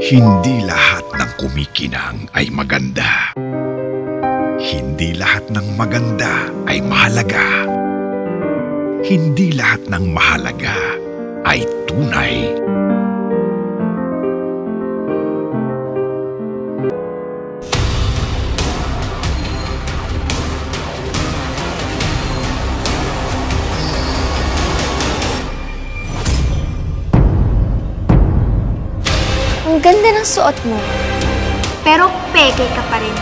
Hindi lahat ng kumikinang ay maganda. Hindi lahat ng maganda ay mahalaga. Hindi lahat ng mahalaga ay tunay. Ang ganda ng suot mo. Pero peke ka pa rin.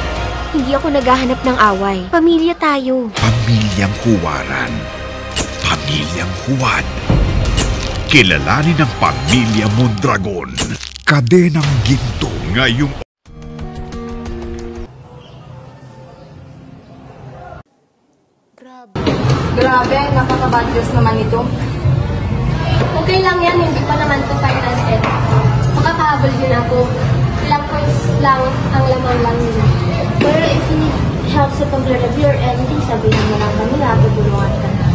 Hindi ako naghahanap ng away. Pamilya tayo. Pamilyang Huwaran. Pamilyang Huwad. Kilalanin ang Pamilya Mondragon. Kadenang Ginto ngayong... Grabe, nakaka-bad naman ito. Okay lang yan, hindi pa naman ito final set. Makakahabol din ako. Ilang points lang ang lamang lang nila. Pero if you need help sa pag-review or anything, sabihin mo lang kami na tutulungan ka na.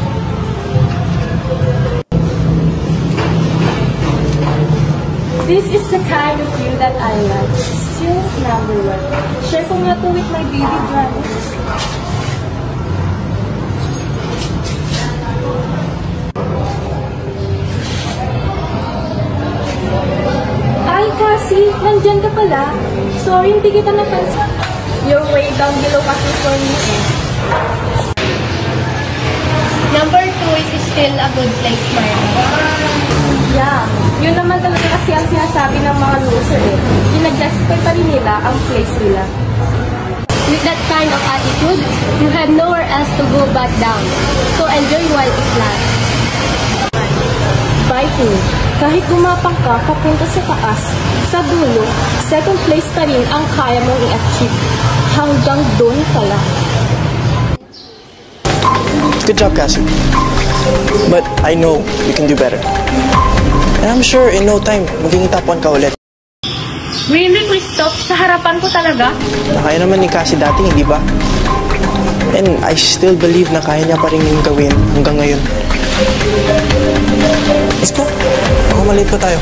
This is the kind of you that I like. Still number one. Share ko nga to with my baby dragons. Ay, Cassie, nandyan ka pala. Sorry, hindi kita napansin. You're way down below kasi for me eh. Number 2 is still a good place for me. Yeah, yun naman talaga kasi ang sinasabi ng mga loser eh. Ginag-justify pa rin nila ang place nila. With that kind of attitude, you have nowhere else to go but down. So enjoy while it lasts. Biting, kahit gumapang ka papunta sa taas, sa dulo, second place pa rin ang kaya mong i-achieve. Hanggang doon ka lang. Good job, Cassie. But I know you can do better. And I'm sure in no time, magiging top 1 ka ulit. Really, Christoph? Sa harapan ko talaga? Nakaya naman ni Cassie dati, hindi ba? And I still believe na kaya niya pa rin yung gawin hanggang ngayon. Let's go. Baka maliit pa tayo.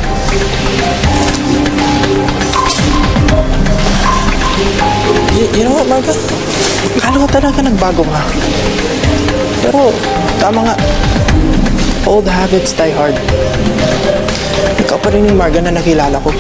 You know what, Marga? Akala ko talaga nagbago ka. Pero, tama nga. Old habits die hard. Ikaw pa rin yung Marga na nakilala ko.